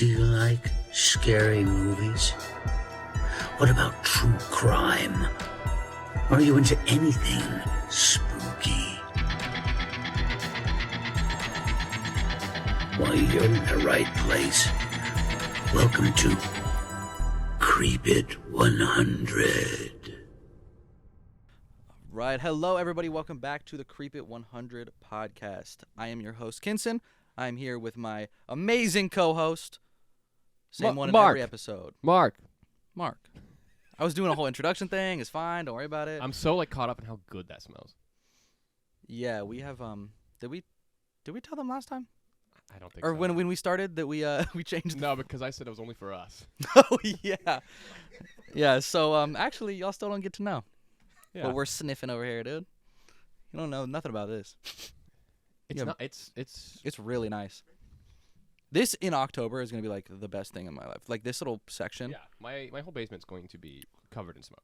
Do you like scary movies? What about true crime? Are you into anything spooky? Well, you're in the right place. Welcome to Creep It 100. Right. Hello, everybody. Welcome back to the Creep It 100 podcast. I am your host, Kinson. I'm here with my amazing co-host. Same one in every episode. Mark. I was doing a whole introduction thing. It's fine. Don't worry about it. I'm so caught up in how good that smells. Yeah, we have Did we tell them last time? I don't think Or so. when we started that we changed. No, because I said it was only for us. Oh yeah. Yeah. So actually, y'all still don't get to know. Yeah. But we're sniffing over here, dude. You don't know nothing about this. It's not. It's really nice. This in October is gonna be like the best thing in my life. Like this little section. Yeah. My whole basement's going to be covered in smoke.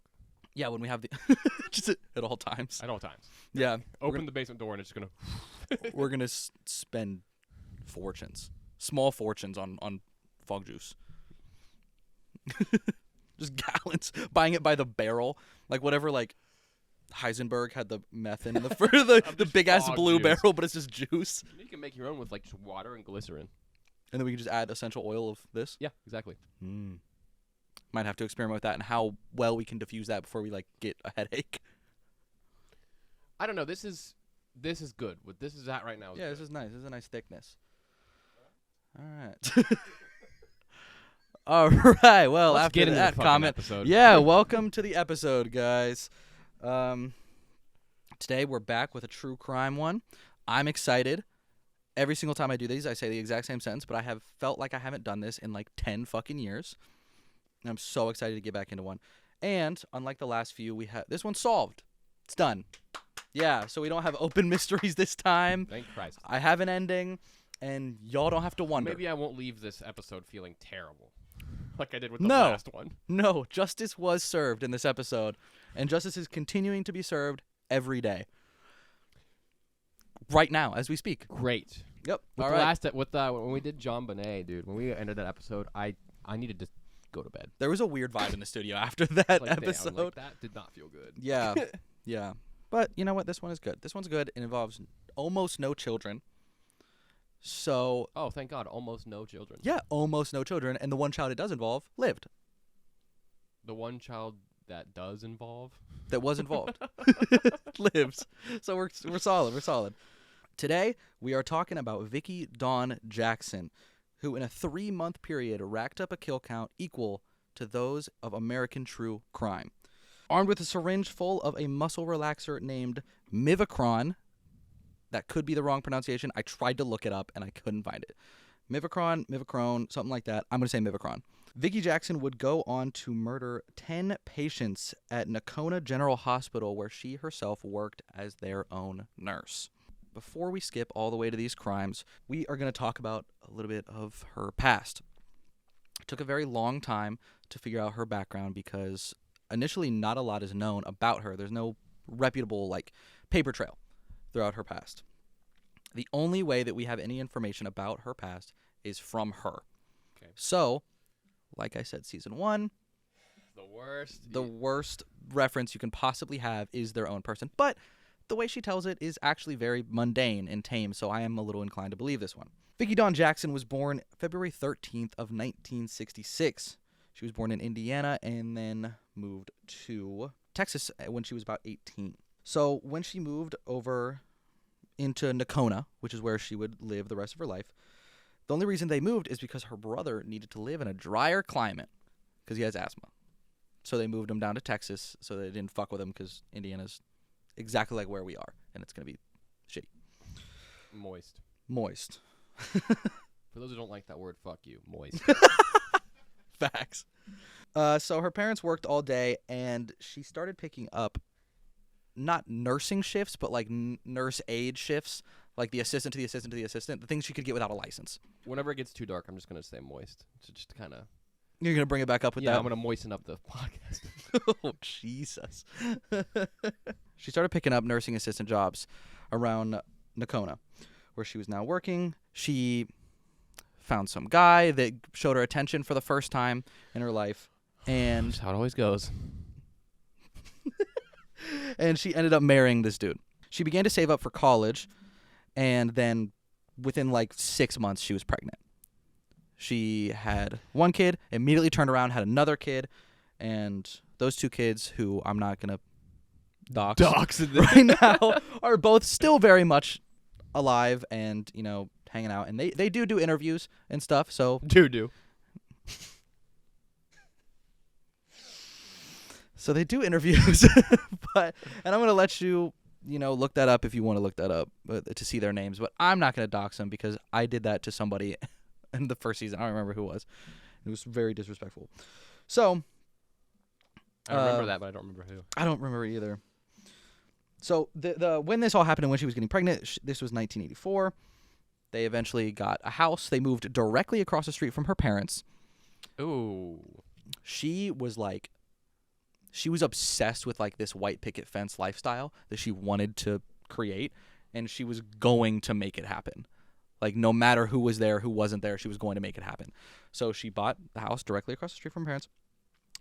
Yeah, when we have the just at all times. At all times. Yeah. Open the basement door and it's gonna. We're gonna spend small fortunes on fog juice. Just gallons, buying it by the barrel, like whatever. Like Heisenberg had the meth in the big ass blue juice. barrel, but it's just juice. You can make your own with like just water and glycerin. And then we can just add essential oil of this. Yeah, exactly. Might have to experiment with that and how well we can diffuse that before we like get a headache. I don't know. This is good. What this is at right now. Yeah, good. this is nice. This is a nice thickness. All right. All right. Well, Let's after get into that the fucking comment, episode. yeah, welcome to the episode, guys. Today we're back with a true crime one. I'm excited. Every single time I do these, I say the exact same sentence, but I have felt like I haven't done this in like 10 fucking years. And I'm so excited to get back into one. And unlike the last few, we have this one's solved. It's done. Yeah, so we don't have open mysteries this time. Thank Christ. I have an ending, and y'all don't have to wonder. Maybe I won't leave this episode feeling terrible, like I did with the last one. No, justice was served in this episode, and justice is continuing to be served every day. Right now, as we speak. Great. Yep. With All the right. when we did John Bonet, dude, when we ended that episode, I needed to go to bed. There was a weird vibe in the studio after that Like, episode. damn, like, that did not feel good. Yeah. Yeah. But you know what? This one is good. This one's good. It involves almost no children. So. Oh, thank God. Almost no children. Yeah, almost no children. And the one child it does involve lived. The one child that does involve? That was involved. Lives. So we're solid. We're solid. Today, we are talking about Vickie Dawn Jackson, who in a 3-month period racked up a kill count equal to those of American true crime. Armed with a syringe full of a muscle relaxer named Mivacron, that could be the wrong pronunciation. I tried to look it up and I couldn't find it. Mivacron, something like that. I'm going to say Mivacron. Vickie Jackson would go on to murder 10 patients at Nocona General Hospital, where she herself worked as their own nurse. Before we skip all the way to these crimes, we are going to talk about a little bit of her past. It took a very long time to figure out her background because initially not a lot is known about her. There's no reputable paper trail throughout her past. The only way that we have any information about her past is from her. Okay. So, like I said, season 1, the worst reference you can possibly have is their own person. But the way she tells it is actually very mundane and tame, so I am a little inclined to believe this one. Vickie Dawn Jackson was born February 13th of 1966. She was born in Indiana and then moved to Texas when she was about 18. So when she moved over into Nocona, which is where she would live the rest of her life, the only reason they moved is because her brother needed to live in a drier climate because he has asthma. So they moved him down to Texas so they didn't fuck with him because Indiana's exactly like where we are, and it's going to be shitty. Moist. For those who don't like that word, fuck you. Moist. Facts. So her parents worked all day, and she started picking up not nursing shifts, but nurse aide shifts, like the assistant to the assistant to the assistant, the things she could get without a license. Whenever it gets too dark, I'm just going to say moist. So just kind of... You're going to bring it back up with that? Yeah, I'm going to moisten up the podcast. Oh, Jesus. She started picking up nursing assistant jobs around Nocona, where she was now working. She found some guy that showed her attention for the first time in her life, and That's how it always goes. and she ended up marrying this dude. She began to save up for college, and then within like 6 months, she was pregnant. She had one kid, immediately turned around, had another kid, and those two kids, who I'm not going to dox right now, are both still very much alive and, hanging out. And they do interviews and stuff, so... Do. So they do interviews, and I'm going to let you, look that up if you want to look that up to see their names. But I'm not going to dox them because I did that to somebody in the first season. I don't remember who it was. It was very disrespectful. So I remember that, but I don't remember who. I don't remember either. So the when this all happened and when she was getting pregnant, this was 1984. They eventually got a house. They moved directly across the street from her parents. Ooh. She was obsessed with like this white picket fence lifestyle that she wanted to create, and she was going to make it happen. Like, no matter who was there, who wasn't there, she was going to make it happen. So she bought the house directly across the street from her parents,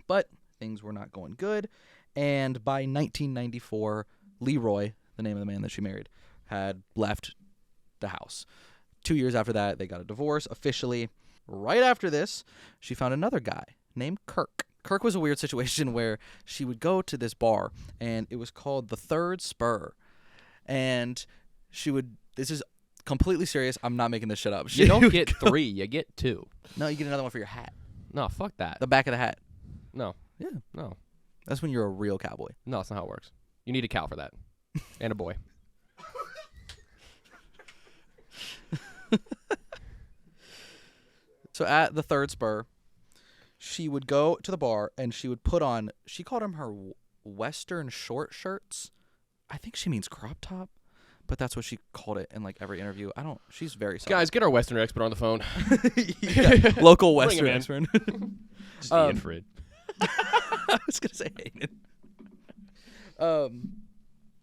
but things were not going good. And by 1994, Leroy, the name of the man that she married, had left the house. 2 years after that, they got a divorce officially. Right after this, she found another guy named Kirk. Kirk was a weird situation where she would go to this bar, and it was called the Third Spur. And this is completely serious. I'm not making this shit up. You don't get 3, you get 2. No, you get another one for your hat. No, fuck that. The back of the hat. No. Yeah. No. That's when you're a real cowboy. No, that's not how it works. You need a cow for that. And a boy. So at the Third Spur, she would go to the bar and she would put on, she called them her Western short shirts. I think she means crop top, but that's what she called it in like every interview. She's very solid. Guys, get our Western expert on the phone. Yeah, local Bring him Western in. expert. Just Ian Frid. I was going to say Hayden.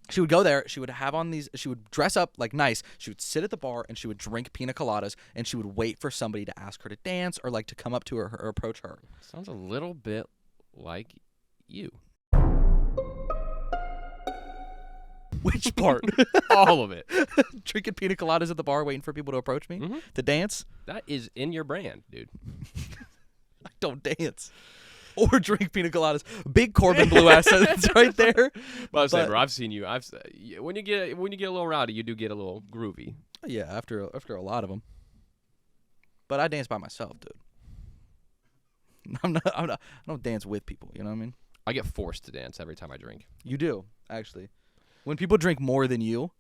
She would go there. She would have on these. She would dress up like nice. She would sit at the bar and she would drink pina coladas. And she would wait for somebody to ask her to dance or like to come up to her or approach her. Sounds a little bit like you. Which part? All of it. Drinking pina coladas at the bar, waiting for people to approach me to dance. That is in your brand, dude. I don't dance or drink pina coladas. Big Corbin Blue assets right there. Well, I'm saying, bro, I've seen you. When you get a little rowdy, you do get a little groovy. Yeah, after a lot of them. But I dance by myself, dude. I don't dance with people. You know what I mean? I get forced to dance every time I drink. You do, actually. When people drink more than you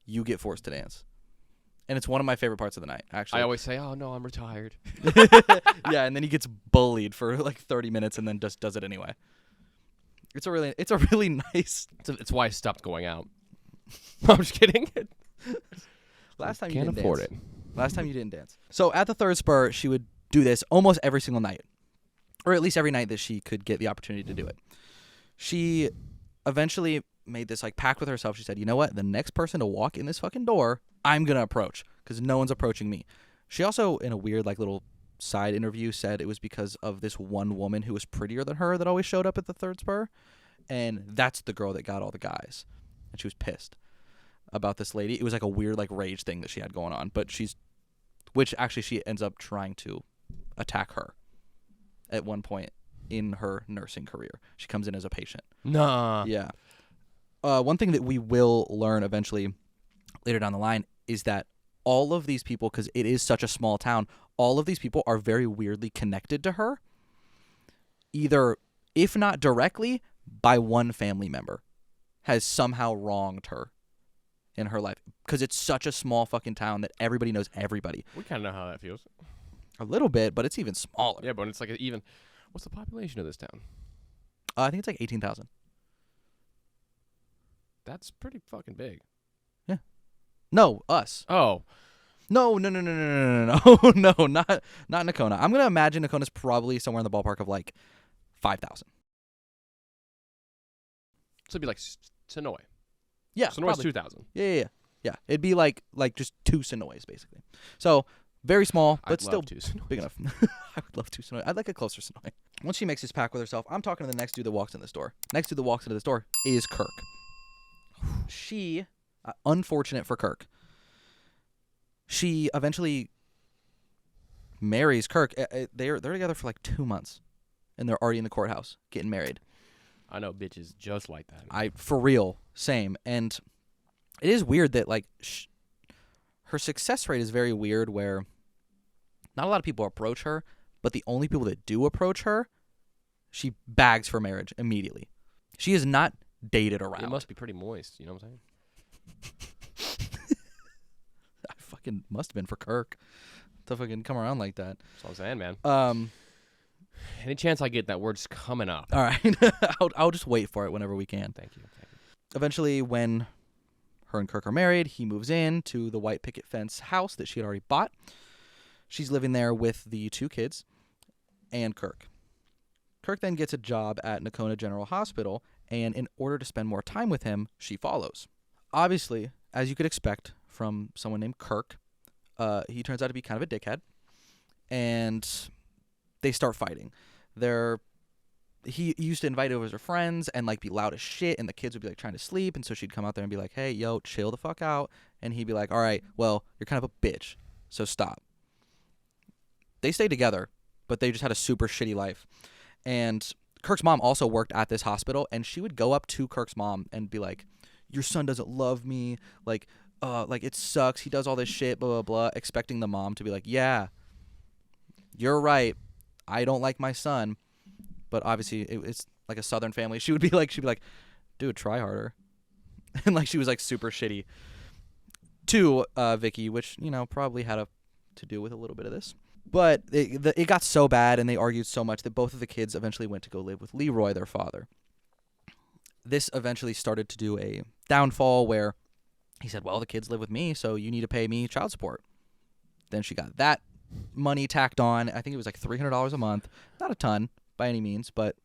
get forced to dance. And it's one of my favorite parts of the night, actually. I always say, oh, no, I'm retired. Yeah, and then he gets bullied for like 30 minutes and then just does it anyway. It's a really nice... It's why I stopped going out. I'm just kidding. Last time you Can't didn't afford dance. it. Last time you didn't dance. So at the Third Spur, she would do this almost every single night. Or at least every night that she could get the opportunity to do it. She eventually made this like pact with herself. She said, you know what? The next person to walk in this fucking door, I'm going to approach because no one's approaching me. She also, in a weird like little side interview, said it was because of this one woman who was prettier than her that always showed up at the Third Spur. And that's the girl that got all the guys. And she was pissed about this lady. It was like a weird like rage thing that she had going on. But which actually she ends up trying to attack her at one point in her nursing career. She comes in as a patient. Nah. Yeah. One thing that we will learn eventually later down the line is that all of these people, because it is such a small town, all of these people are very weirdly connected to her. Either, if not directly, by one family member has somehow wronged her in her life. Because it's such a small fucking town that everybody knows everybody. We kind of know how that feels. A little bit, but it's even smaller. Yeah, but it's like even... What's the population of this town? I think it's like 18,000. That's pretty fucking big. Yeah. No, us. Oh. No, not Nocona. I'm gonna imagine Nocona's probably somewhere in the ballpark of like 5,000. So it'd be like Sonoy. Yeah, Sonoy's probably. 2,000. Yeah. It'd be like just 2 Sonoys basically. So Very small, but I'd still love two Sonoys. big enough. I would love two Sonoy. I'd like a closer Sonoy. Once she makes this pact with herself, I'm talking to the next dude that walks in this door. Next dude that walks into this door is Kirk. She, unfortunate for Kirk, she eventually marries Kirk. They're together for like 2 months, and they're already in the courthouse getting married. I know bitches just like that. For real, same. And it is weird that like her success rate is very weird, where not a lot of people approach her, but the only people that do approach her, she bags for marriage immediately. She is not dated around. It must be pretty moist. You know what I'm saying? I fucking must have been for Kirk to fucking come around like that. That's what I'm saying, man. Any chance I get, that word's coming up. All right. I'll just wait for it whenever we can. Thank you. Eventually, when her and Kirk are married, he moves in to the white picket fence house that she had already bought. She's living there with the 2 kids and Kirk. Kirk then gets a job at Nocona General Hospital, and in order to spend more time with him, she follows. Obviously, as you could expect from someone named Kirk, he turns out to be kind of a dickhead, and they start fighting. He used to invite over her friends and like be loud as shit, and the kids would be like trying to sleep, and so she'd come out there and be like, "Hey, yo, chill the fuck out," and he'd be like, "All right, well, you're kind of a bitch, so stop." They stayed together, but they just had a super shitty life. And Kirk's mom also worked at this hospital, and she would go up to Kirk's mom and be like, "Your son doesn't love me, like it sucks, he does all this shit, blah blah blah," expecting the mom to be like, "Yeah, you're right, I don't like my son." But obviously it's like a Southern family. She'd be like, "Dude, try harder." And like she was like super shitty to Vickie, which, you know, probably had to do with a little bit of this. But it got so bad, and they argued so much, that both of the kids eventually went to go live with Leroy, their father. This eventually started to do a downfall where he said, "Well, the kids live with me, so you need to pay me child support." Then she got that money tacked on. I think it was like $300 a month. Not a ton by any means, but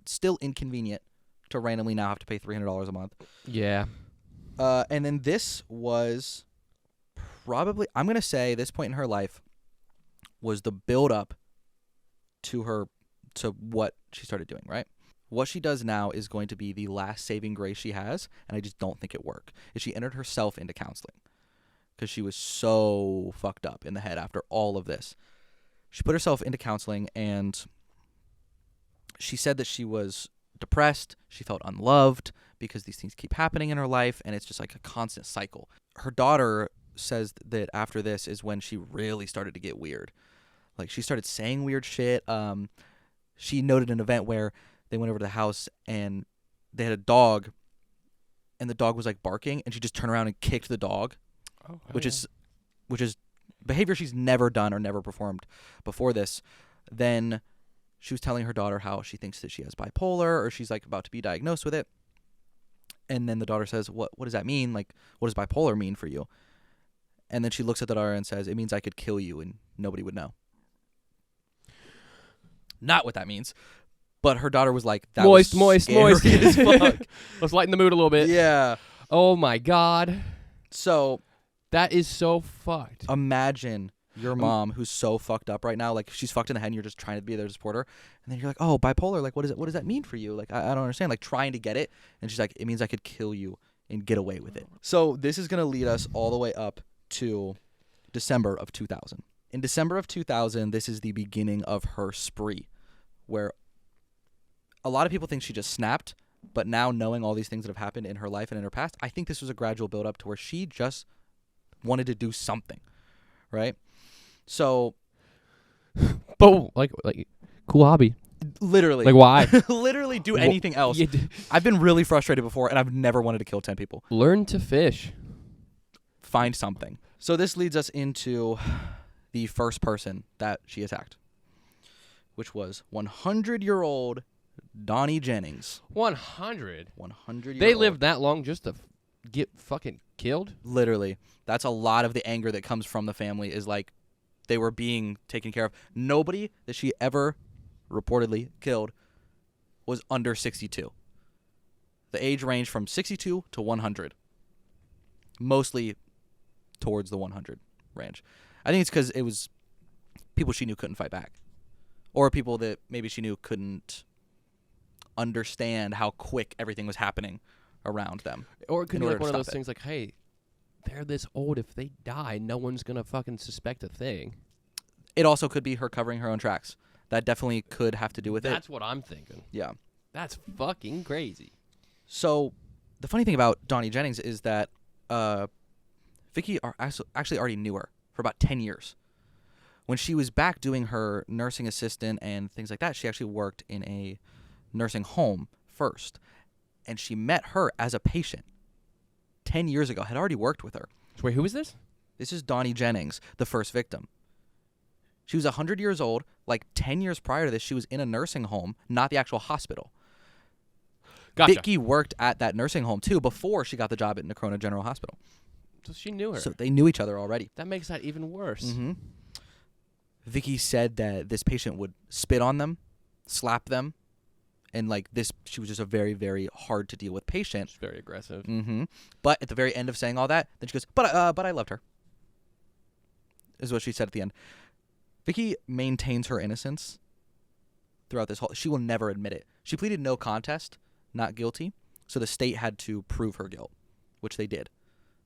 still inconvenient to randomly now have to pay $300 a month. Yeah. And then this was probably, I'm going to say this point in her life was the build up to what she started doing, right? What she does now is going to be the last saving grace she has, and I just don't think it worked. Is she entered herself into counseling because she was so fucked up in the head after all of this. She put herself into counseling, and she said that she was depressed, she felt unloved because these things keep happening in her life, and it's just like a constant cycle. Her daughter says that after this is when she really started to get weird. Like, she started saying weird shit. She noted an event where they went over to the house and they had a dog, and the dog was like barking, and she just turned around and kicked the dog, which is behavior she's never done or never performed before this. Then she was telling her daughter how she thinks that she has bipolar, or she's like about to be diagnosed with it. And then the daughter says, what does that mean? Like, what does bipolar mean for you? And then she looks at the daughter and says, "It means I could kill you and nobody would know." Not what that means. But her daughter was like, that moist was scary as fuck. Let's lighten the mood a little bit. Yeah. Oh my God. So That is so fucked. imagine your mom who's so fucked up right now, like she's fucked in the head and you're just trying to be there to support her, and then you're like, "Oh, bipolar, like what does that mean for you?" Like, I don't understand, like trying to get it, and she's like, "It means I could kill you and get away with it." So this is going to lead us all the way up to December of 2000. In December of 2000, this is the beginning of her spree, where a lot of people think she just snapped, but now knowing all these things that have happened in her life and in her past, I think this was a gradual build up to where she just wanted to do something, right? So, But like cool hobby. literally, Like why? literally do anything else. I've been really frustrated before, and I've never wanted to kill 10 people. Learn to fish. Find something. So this leads us into the first person that she attacked, which was 100-year-old Donnie Jennings. 100. 100-year-old. They lived that long just to get fucking killed? Literally. That's a lot of the anger that comes from the family, is like they were being taken care of. Nobody that she ever reportedly killed was under 62. The age ranged from 62 to 100. Mostly towards the 100 range. I think it's because it was people she knew couldn't fight back, or people that maybe she knew couldn't understand how quick everything was happening around them. Or it could in be order like to one of stop those it. things like, hey, they're this old. If they die, no one's gonna fucking suspect a thing. It also could be her covering her own tracks. That definitely could have to do with it. That's what I'm thinking. Yeah. That's fucking crazy. So the funny thing about Donnie Jennings is that Vickie actually already knew her for about 10 years. When she was back doing her nursing assistant and things like that, she actually worked in a nursing home first. And she met her as a patient 10 years ago, had already worked with her. So wait, who is this? This is Donnie Jennings, the first victim. She was 100 years old. Like 10 years prior to this, she was in a nursing home, not the actual hospital. Gotcha. Vickie worked at that nursing home, too, before she got the job at Nocona General Hospital. So she knew her. So they knew each other already. That makes that even worse. Mm-hmm. Vickie said that this patient would spit on them, slap them, and like this, she was just a very, very hard to deal with patient. She's very aggressive. Mm-hmm. But at the very end of saying all that, then she goes, but I loved her, is what she said at the end. Vickie maintains her innocence throughout this whole... She will never admit it. She pleaded no contest, not guilty, so the state had to prove her guilt, which they did.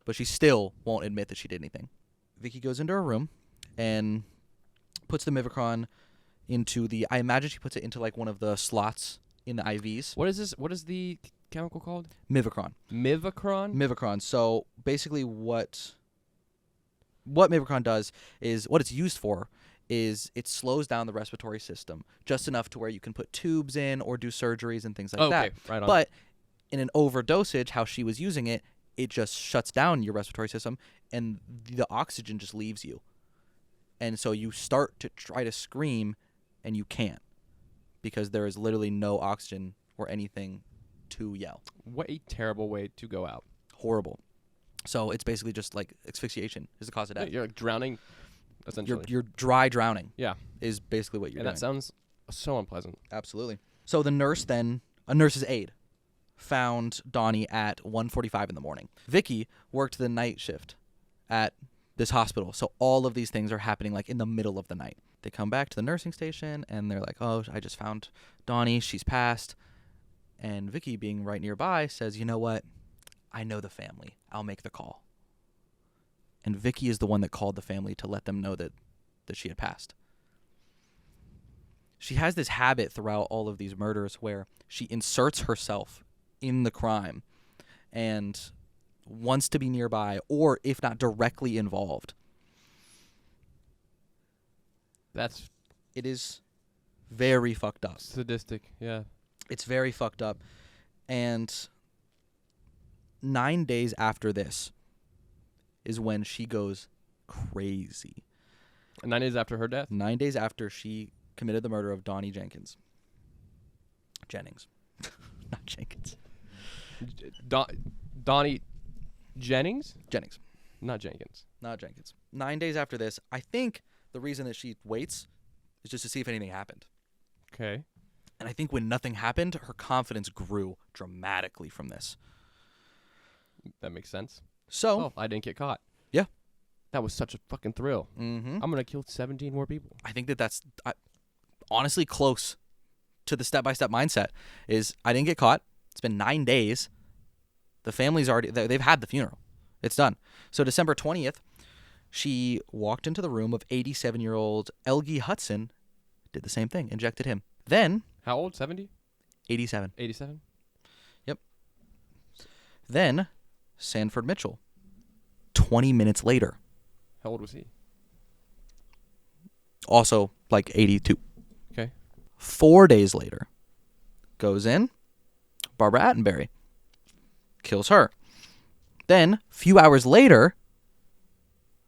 But she still won't admit that she did anything. Vickie goes into her room and puts the Mivacron into the... I imagine she puts it into like one of the slots in the IVs. What is this? What is the chemical called? Mivacron. Mivacron? Mivacron. So basically what Mivacron does is... What it's used for is it slows down the respiratory system just enough to where you can put tubes in or do surgeries and things like that. Okay, right on. But in an overdosage, how she was using it, it just shuts down your respiratory system and the oxygen just leaves you. And so you start to try to scream and you can't because there is literally no oxygen or anything to yell. What a terrible way to go out. Horrible. So it's basically just like asphyxiation is the cause of death. You're like drowning, essentially. You're dry drowning. Yeah. Is basically what you're And doing. that sounds so unpleasant. Absolutely. So the nurse then, a nurse's aide, found Donnie at 1:45 in the morning. Vickie worked the night shift at this hospital. So all of these things are happening like in the middle of the night. They come back to the nursing station and they're like, oh, I just found Donnie. She's passed. And Vickie, being right nearby, says, you know what? I know the family. I'll make the call. And Vickie is the one that called the family to let them know that she had passed. She has this habit throughout all of these murders where she inserts herself in the crime and wants to be nearby or, if not directly involved. It is very fucked up. Sadistic, yeah. It's very fucked up. And 9 days after this is when she goes crazy. And 9 days after her death? 9 days after she committed the murder of Donnie Jennings. Not Jenkins. Donnie Jennings? Jennings. Not Jenkins. Not Jenkins. 9 days after this, I think the reason that she waits is just to see if anything happened. Okay. And I think when nothing happened, her confidence grew dramatically from this. That makes sense. So, Oh, I didn't get caught. Yeah. That was such a fucking thrill. mm-hmm. I'm going to kill 17 more people. I think that's honestly close to the step-by-step mindset is I didn't get caught. It's been 9 days. The family's already, they've had the funeral. It's done. So December 20th, she walked into the room of 87-year-old Elgie Hudson, did the same thing, injected him. Then, How old? 70? 87. 87? Then, Sanford Mitchell, 20 minutes later, How old was he? also like 82. Okay. 4 days later, goes in, Barbara Attenberry, kills her. Then, a few hours later,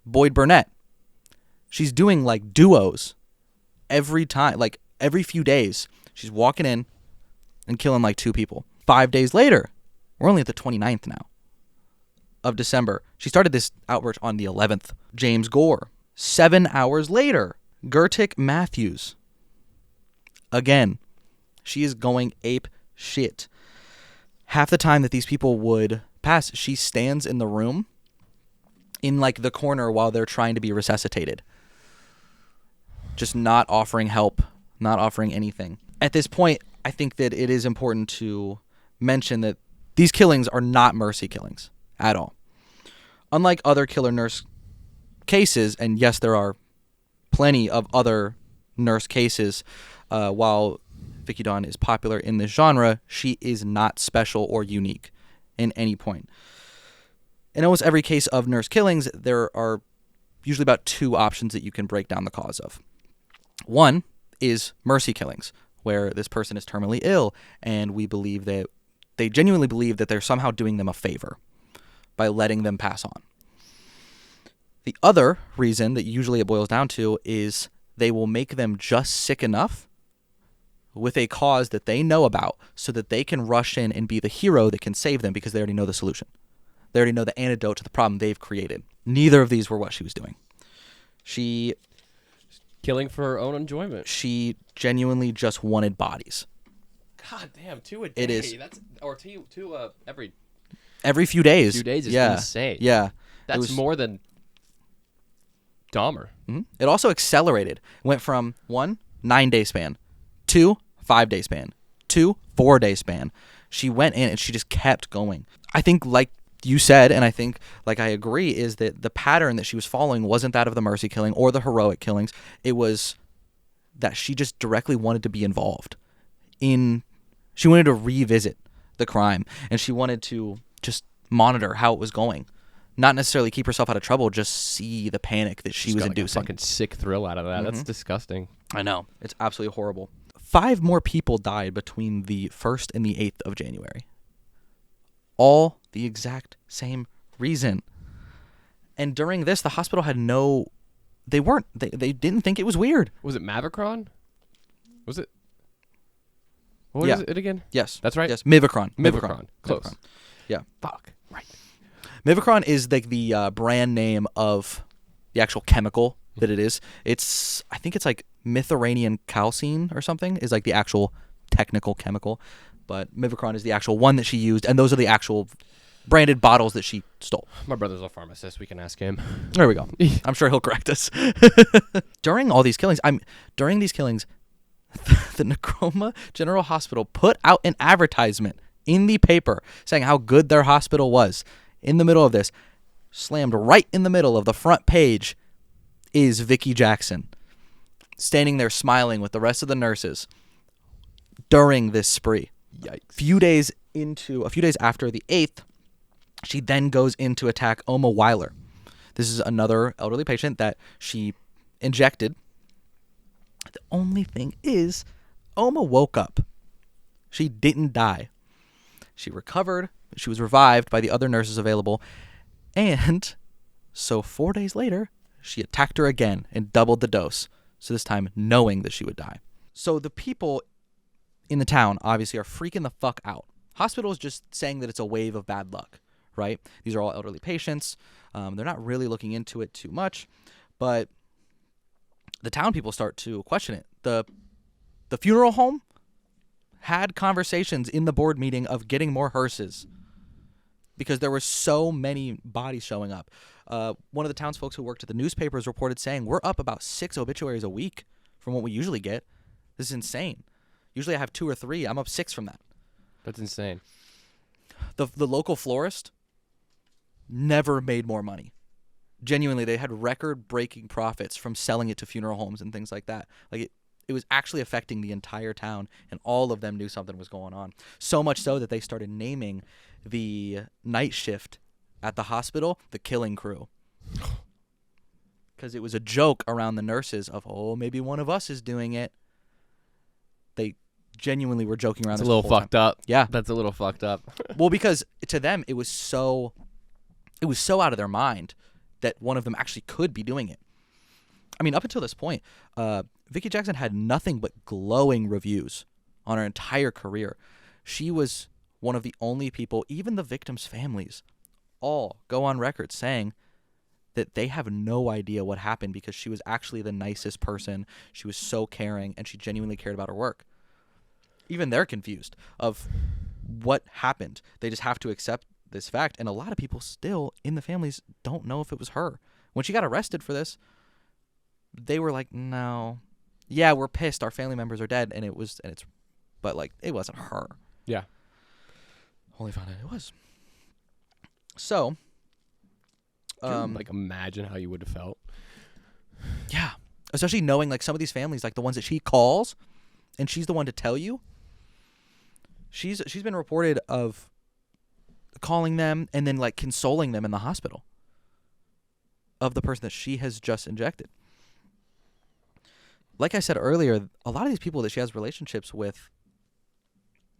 Boyd Burnett. She's doing like duos every time, like every few days. She's walking in and killing like 2 people. 5 days later, we're only at the 29th now of December. She started this outburst on the 11th. James Gore. 7 hours later, Gertic Matthews. Again, she is going ape shit. Half the time that these people would pass, she stands in the room in like the corner while they're trying to be resuscitated. Just not offering help, not offering anything. At this point, I think that it is important to mention that these killings are not mercy killings at all. Unlike other killer nurse cases, and yes, there are plenty of other nurse cases, while Vickie Dawn is popular in this genre, she is not special or unique in any point. In almost every case of nurse killings, there are usually about two options that you can break down the cause of. One is mercy killings, where this person is terminally ill, and we believe that they genuinely believe that they're somehow doing them a favor by letting them pass on. The other reason that usually it boils down to is they will make them just sick enough with a cause that they know about so that they can rush in and be the hero that can save them because they already know the solution. They already know the antidote to the problem they've created. Neither of these were what she was doing. She Killing for her own enjoyment. She genuinely just wanted bodies. God damn, 2 a day. It is. That's or two every few days. few days is yeah. insane. Yeah. That's more than Dahmer. Mm-hmm. It also accelerated. Went from 1 9-day span, 2 5-day span, 2 4-day span. She went in and she just kept going. I think, like you said, and I think, like I agree, is that the pattern that she was following wasn't that of the mercy killing or the heroic killings. It was that she just directly wanted to be involved in. She wanted to revisit the crime, and she wanted to just monitor how it was going. Not necessarily keep herself out of trouble, just see the panic that she was got, inducing. Like, a fucking sick thrill out of that. That's disgusting. I know. It's absolutely horrible. 5 more people died between the 1st and the 8th of January. All the exact same reason. And during this, the hospital had they didn't think it was weird. Was it Mavacron? Was it? What is it again? Yes. That's right? Yes. Mivacron. Close. Mivacron. Yeah. Fuck. Right. Mivacron is like the brand name of the actual chemical that it is. I think it's like methoranian calcine or something is like the actual technical chemical. But Mivacron is the actual one that she used, and those are the actual branded bottles that she stole. My brother's a pharmacist. We can ask him. There we go. I'm sure he'll correct us. During these killings, the Nocona General Hospital put out an advertisement in the paper saying how good their hospital was. In the middle of this, slammed right in the middle of the front page, is Vickie Jackson, standing there smiling with the rest of the nurses during this spree. Yikes. A few days after the 8th, she then goes in to attack Oma Weiler. This is another elderly patient that she injected. The only thing is, Oma woke up. She didn't die. She recovered. She was revived by the other nurses available. And so 4 days later, she attacked her again and doubled the dose. So this time knowing that she would die. So the people in the town obviously are freaking the fuck out. Hospital is just saying that it's a wave of bad luck, right? These are all elderly patients. They're not really looking into it too much, but the town people start to question it. The funeral home had conversations in the board meeting of getting more hearses because there were so many bodies showing up. One of the townsfolk who worked at the newspapers reported saying, we're up about 6 obituaries a week from what we usually get. This is insane. Usually I have 2 or 3. I'm up 6 from that. That's insane. The local florist never made more money. Genuinely, they had record-breaking profits from selling it to funeral homes and things like that. Like it was actually affecting the entire town, and all of them knew something was going on. So much so that they started naming the night shift at the hospital the Killing Crew. Because it was a joke around the nurses of, maybe one of us is doing it. They genuinely were joking around. It's a little fucked up. Yeah. That's a little fucked up. Well, because to them, it was so out of their mind that one of them actually could be doing it. I mean, up until this point, Vickie Jackson had nothing but glowing reviews on her entire career. She was one of the only people, even the victims' families, all go on record saying that they have no idea what happened because she was actually the nicest person. She was so caring, and she genuinely cared about her work. Even they're confused of what happened. They just have to accept this fact, and a lot of people still in the families don't know if it was her. When she got arrested for this, they were like, "No, yeah, we're pissed. Our family members are dead," but like it wasn't her. Yeah. Only found out it was. So, Can you, like, imagine how you would have felt? yeah, especially knowing like some of these families, like the ones that she calls, and she's the one to tell you. She's been reported of calling them and then like consoling them in the hospital of the person that she has just injected. Like I said earlier, a lot of these people that she has relationships with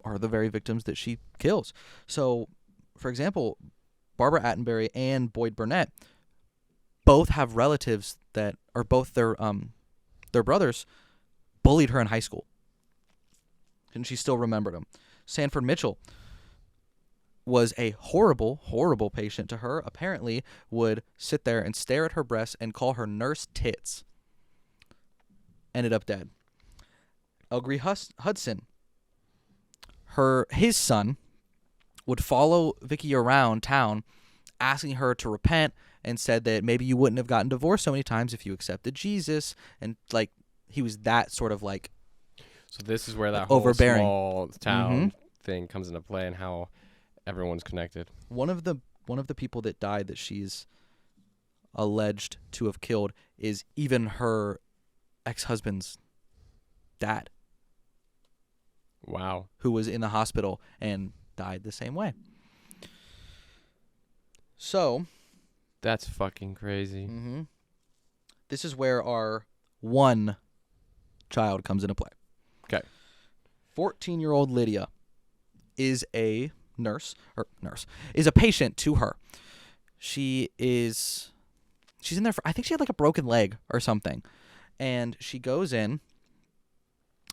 are the very victims that she kills. So, for example, Barbara Attenberry and Boyd Burnett both have relatives that are both their brothers bullied her in high school, and she still remembered them. Sanford Mitchell was a horrible, horrible patient to her. Apparently would sit there and stare at her breasts and call her nurse tits. Ended up dead. Elgree Hudson, his son, would follow Vickie around town asking her to repent, and said that maybe you wouldn't have gotten divorced so many times if you accepted Jesus. And like he was that sort of like, so this is where that overbearing whole small town thing comes into play, and how everyone's connected. One of the people that died that she's alleged to have killed is even her ex-husband's dad. Wow. Who was in the hospital and died the same way. So, that's fucking crazy. This is where our one child comes into play. Okay. 14-year-old Lydia is a is a patient to her. She's in there for, I think she had like a broken leg or something. And she goes in,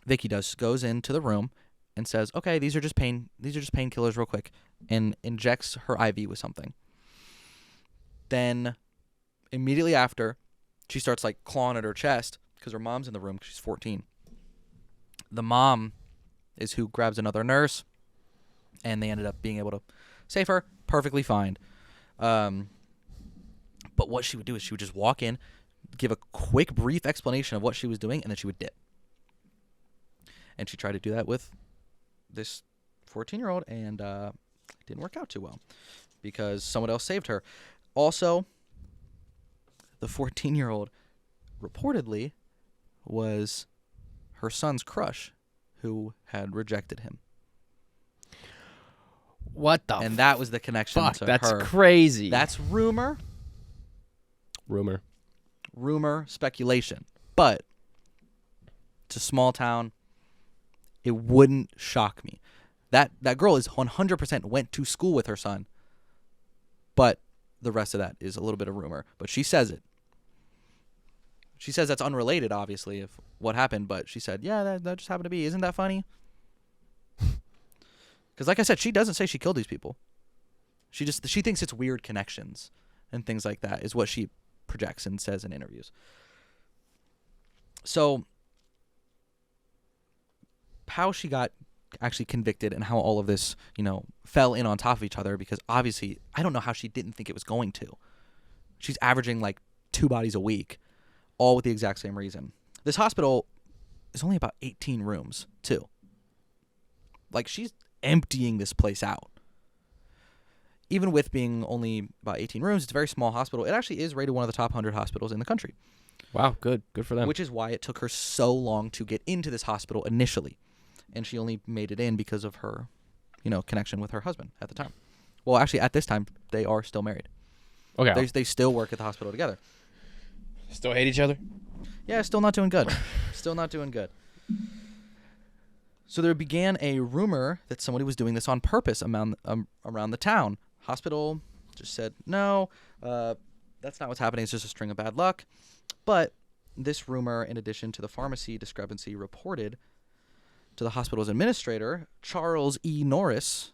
Vickie goes into the room and says, "Okay, these are just painkillers real quick," and injects her IV with something. Then immediately after, she starts like clawing at her chest because her mom's in the room 'cause she's 14. The mom is who grabs another nurse, and they ended up being able to save her perfectly fine. But what she would do is she would just walk in, give a quick, brief explanation of what she was doing, and then she would dip. And she tried to do that with this 14-year-old, and it didn't work out too well because someone else saved her. Also, the 14-year-old reportedly was her son's crush who had rejected him. What the And that was the connection fuck? to That's her. crazy. That's rumor, speculation. But it's a small town. It wouldn't shock me. That girl is 100% went to school with her son. But the rest of that is a little bit of rumor. But she says it. She says that's unrelated, obviously, of what happened. But she said, yeah, that just happened to be. Isn't that funny? Because like I said, she doesn't say she killed these people. She thinks it's weird connections and things like that is what she projects and says in interviews. So how she got actually convicted and how all of this, fell in on top of each other, because obviously I don't know how she didn't think it was going to. She's averaging like 2 bodies a week, all with the exact same reason. This hospital is only about 18 rooms too. Like she's emptying this place out. Even with being only about 18 rooms, it's a very small hospital. It actually is rated one of the top 100 hospitals in the country. Wow, good for them. Which is why it took her so long to get into this hospital initially. And she only made it in because of her, connection with her husband at the time. Well, actually, at this time, they are still married. Okay. They still work at the hospital together. Still hate each other? Yeah, still not doing good. Still not doing good. So there began a rumor that somebody was doing this on purpose around the town. Hospital just said, no, that's not what's happening. It's just a string of bad luck. But this rumor, in addition to the pharmacy discrepancy reported to the hospital's administrator, Charles E. Norris,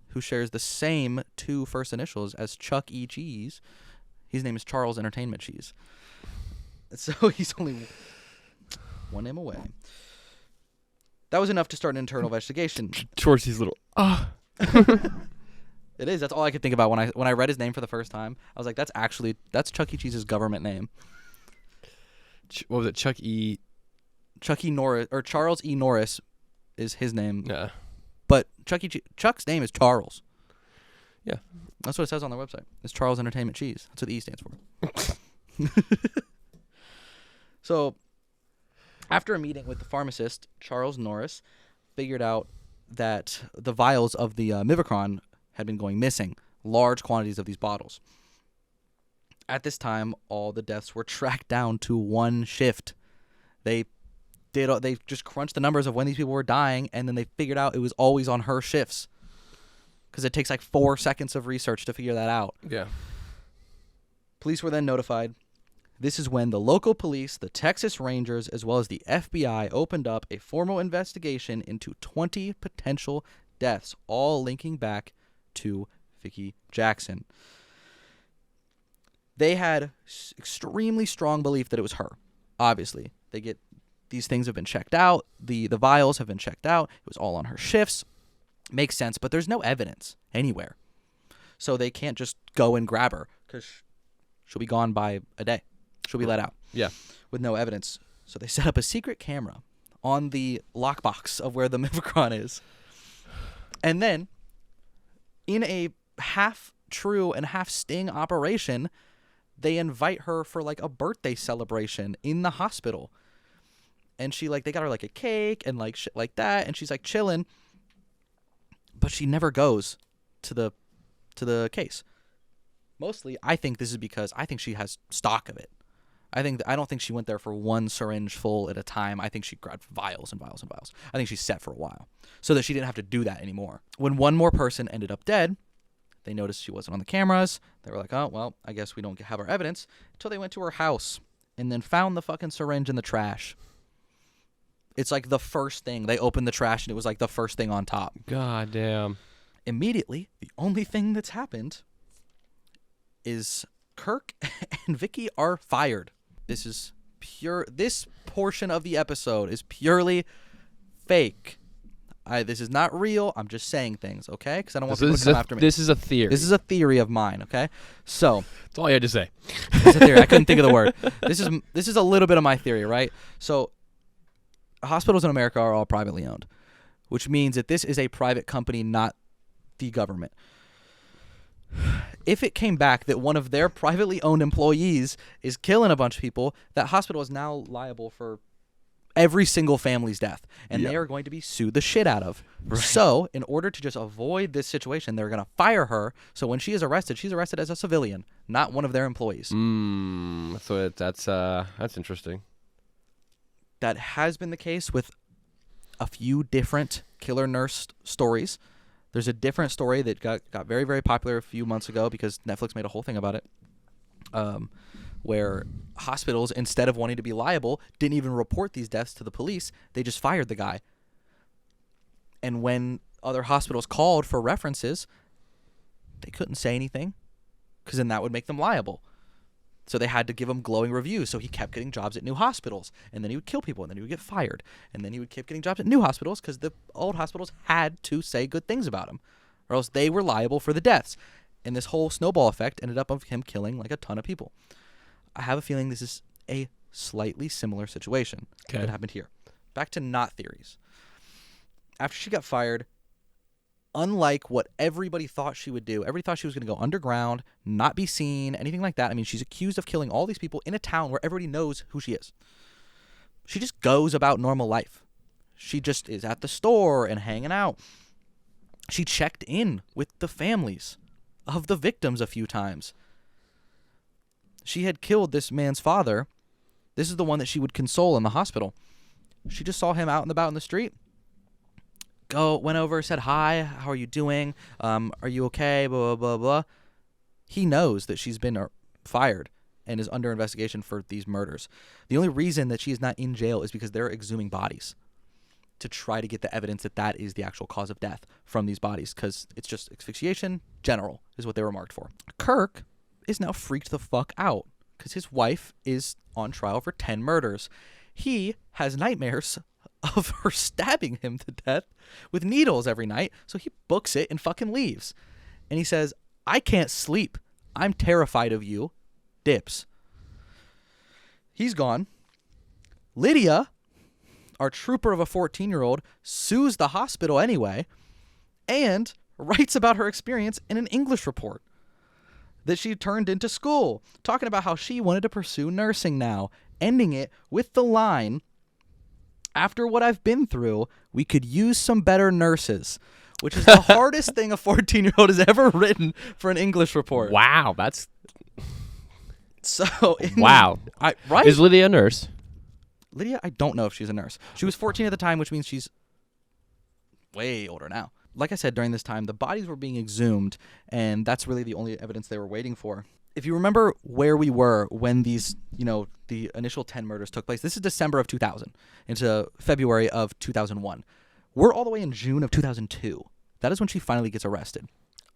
who shares the same 2 first initials as Chuck E. Cheese. His name is Charles Entertainment Cheese. So he's only one name away. That was enough to start an internal investigation. George, these little... It is. That's all I could think about when I read his name for the first time. I was like, that's Chuck E. Cheese's government name. What was it? Chuck E. Norris or Charles E. Norris is his name. Yeah. But Chuck's name is Charles. Yeah. That's what it says on their website. It's Charles Entertainment Cheese. That's what the E stands for. So, after a meeting with the pharmacist, Charles Norris figured out that the vials of the Mivacron had been going missing, large quantities of these bottles. At this time, all the deaths were tracked down to one shift. They just crunched the numbers of when these people were dying, and then they figured out it was always on her shifts. Because it takes like 4 seconds of research to figure that out. Yeah. Police were then notified. This is when the local police, the Texas Rangers, as well as the FBI opened up a formal investigation into 20 potential deaths, all linking back to Vickie Jackson. They had extremely strong belief that it was her. Obviously, these things have been checked out. The vials have been checked out. It was all on her shifts. Makes sense, but there's no evidence anywhere. So they can't just go and grab her because she'll be gone by a day. She'll be let out. Yeah. With no evidence. So they set up a secret camera on the lockbox of where the Mivacron is. And then, in a half true and half sting operation, they invite her for like a birthday celebration in the hospital. And they got her like a cake and like shit like that. And she's like chilling. But she never goes to the case. Mostly, I think this is because I think she has stock of it. I don't think she went there for one syringe full at a time. I think she grabbed vials and vials and vials. I think she's set for a while so that she didn't have to do that anymore. When one more person ended up dead, they noticed she wasn't on the cameras. They were like, oh, well, I guess we don't have our evidence, until they went to her house and then found the fucking syringe in the trash. It's like the first thing. They opened the trash and it was like the first thing on top. God damn. Immediately, the only thing that's happened is Kirk and Vickie are fired. This portion of the episode is purely fake. This is not real. I'm just saying things, okay? Because I don't want people to come after me. This is a theory. This is a theory of mine, okay? So that's all you had to say. It's a theory. I couldn't think of the word. This is a little bit of my theory, right? So hospitals in America are all privately owned, which means that this is a private company, not the government. If it came back that one of their privately owned employees is killing a bunch of people, that hospital is now liable for every single family's death, and they are going to be sued the shit out of. Right. So, in order to just avoid this situation, they're going to fire her. So when she is arrested, she's arrested as a civilian, not one of their employees. So that's interesting. That has been the case with a few different killer nurse stories. There's a different story that got very, very popular a few months ago because Netflix made a whole thing about it, where hospitals, instead of wanting to be liable, didn't even report these deaths to the police. They just fired the guy. And when other hospitals called for references, they couldn't say anything because then that would make them liable. So they had to give him glowing reviews. So he kept getting jobs at new hospitals. And then he would kill people. And then he would get fired. And then he would keep getting jobs at new hospitals because the old hospitals had to say good things about him. Or else they were liable for the deaths. And this whole snowball effect ended up of him killing like a ton of people. I have a feeling this is a slightly similar situation that happened here. Back to not theories. After she got fired, unlike what everybody thought she would do, everybody thought she was going to go underground, not be seen, anything like that. I mean, she's accused of killing all these people in a town where everybody knows who she is. She just goes about normal life. She just is at the store and hanging out. She checked in with the families of the victims a few times. She had killed this man's father. This is the one that she would console in the hospital. She just saw him out and about in the street. Went over, said, hi, how are you doing? Are you okay? Blah, blah, blah, blah. He knows that she's been fired and is under investigation for these murders. The only reason that she is not in jail is because they're exhuming bodies to try to get the evidence that that is the actual cause of death from these bodies, because it's just asphyxiation general is what they were marked for. Kirk is now freaked the fuck out because his wife is on trial for 10 murders. He has nightmares of her stabbing him to death with needles every night, so he books it and fucking leaves. And he says, I can't sleep. I'm terrified of you. Dips. He's gone. Lydia, our trooper of a 14-year-old, sues the hospital anyway and writes about her experience in an English report that she turned into school, talking about how she wanted to pursue nursing now, ending it with the line, after what I've been through, we could use some better nurses, which is the hardest thing a 14-year-old has ever written for an English report. Wow, that's... So, Wow. Right? Is Lydia a nurse? Lydia, I don't know if she's a nurse. She was 14 at the time, which means she's way older now. Like I said, during this time, the bodies were being exhumed, and that's really the only evidence they were waiting for. If you remember where we were when these, the initial 10 murders took place, this is December of 2000 into February of 2001. We're all the way in June of 2002. That is when she finally gets arrested.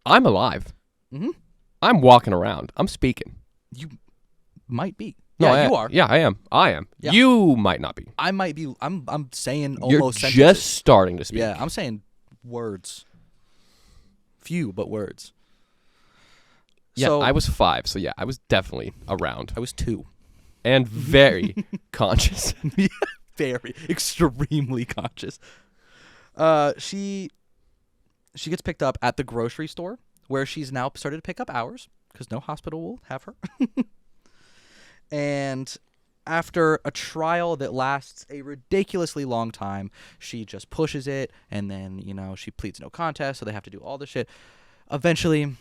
I'm alive. Mm-hmm. I'm walking around. I'm speaking. You might be. No, yeah, you are. Yeah, I am. Yeah. You might not be. I might be. I'm saying You're almost just sentences. starting to speak. Yeah, I'm saying words. Few, but words. Yeah, So, I was 5, so yeah, I was definitely around. I was 2. And very conscious. Very, extremely conscious. She gets picked up at the grocery store, where she's now started to pick up hours, because no hospital will have her. And after a trial that lasts a ridiculously long time, she just pushes it, and then, she pleads no contest, so they have to do all this shit. Eventually,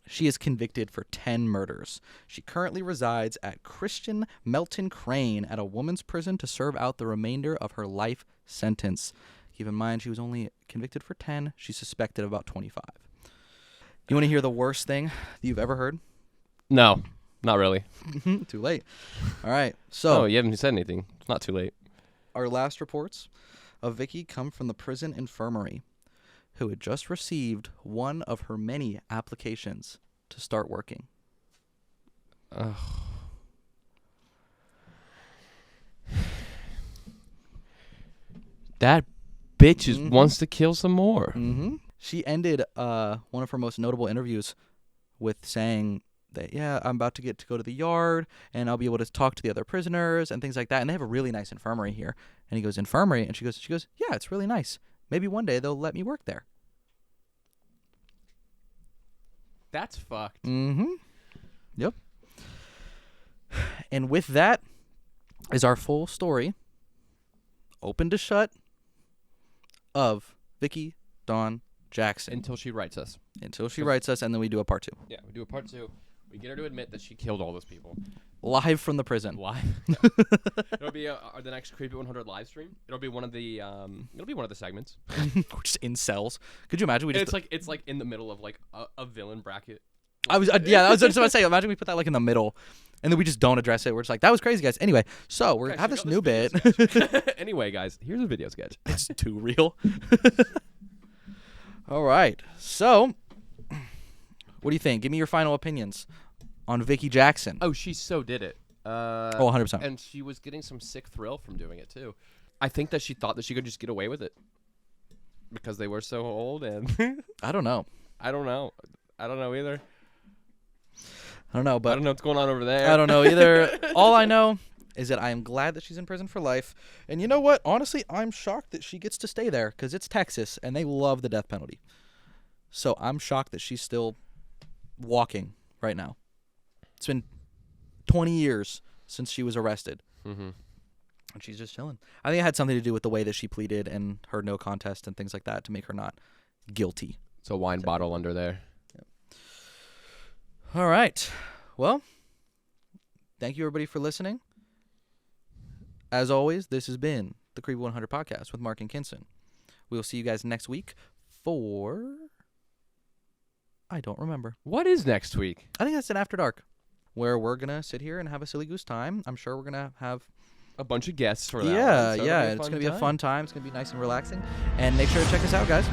she is convicted for 10 murders. She currently resides at Christian Melton Crane at a woman's prison to serve out the remainder of her life sentence. Keep in mind, she was only convicted for 10. She's suspected of about 25. You want to hear the worst thing that you've ever heard? No, not really. Too late. All right. So, Oh, you haven't said anything. It's not too late. our last reports of Vickie come from the prison infirmary, who had just received one of her many applications to start working. That bitch wants to kill some more. Mm-hmm. She ended one of her most notable interviews with saying that, yeah, I'm about to get to go to the yard, and I'll be able to talk to the other prisoners and things like that. And they have a really nice infirmary here. And he goes, infirmary? And she goes, yeah, it's really nice. Maybe one day they'll let me work there. That's fucked. Mm-hmm. Yep. And with that is our full story, open to shut, of Vickie Dawn Jackson. Until she writes us. Until she writes us, and then we do a part 2. Yeah, we do a part 2. We get her to admit that she killed all those people. Live from the prison. Live. It'll be the next Creepy 100 live stream. It'll be one of the segments. We're just in cells. Could you imagine? It's like in the middle of like a villain bracket. I was just about to say. Imagine we put that like in the middle, and then we just don't address it. We're just like, that was crazy, guys. Anyway, so we have this new bit. Anyway, guys, here's a video sketch. It's too real. All right. So, what do you think? Give me your final opinions on Vickie Jackson. Oh, she so did it. 100%. And she was getting some sick thrill from doing it too. I think that she thought that she could just get away with it because they were so old. And I don't know. I don't know either. I don't know, but I don't know what's going on over there. I don't know either. All I know is that I am glad that she's in prison for life. And you know what? Honestly, I'm shocked that she gets to stay there because it's Texas and they love the death penalty. So I'm shocked that she's still walking right now. It's been 20 years since she was arrested. Mm-hmm. And she's just chilling. I think it had something to do with the way that she pleaded and her no contest and things like that to make her not guilty. It's a wine bottle under there. All right. Well, thank you, everybody, for listening. As always, this has been the Creepy 100 Podcast with Mark and Kinson. We will see you guys next week for... I don't remember. What is next week? I think that's an After Dark, where we're going to sit here and have a silly goose time. I'm sure we're going to have... a bunch of guests for that. Yeah, one, so yeah. It's going to be a fun time. It's going to be nice and relaxing. And make sure to check us out, guys.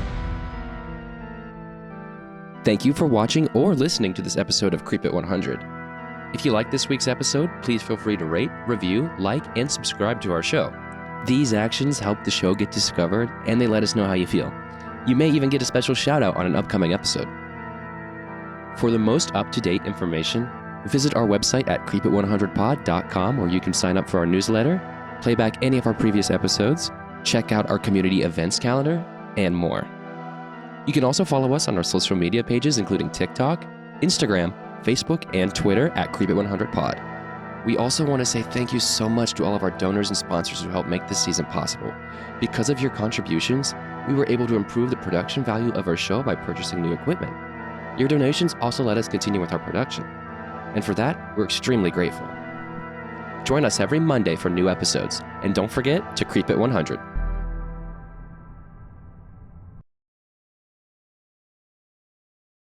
Thank you for watching or listening to this episode of Creep It 100. If you like this week's episode, please feel free to rate, review, like, and subscribe to our show. These actions help the show get discovered, and they let us know how you feel. You may even get a special shout out on an upcoming episode. For the most up-to-date information, visit our website at creepit100pod.com, where you can sign up for our newsletter, play back any of our previous episodes, check out our community events calendar, and more. You can also follow us on our social media pages, including TikTok, Instagram, Facebook, and Twitter at creepit100pod. We also want to say thank you so much to all of our donors and sponsors who helped make this season possible. Because of your contributions, we were able to improve the production value of our show by purchasing new equipment. Your donations also let us continue with our production. And for that, we're extremely grateful. Join us every Monday for new episodes, and don't forget to Creep It 100.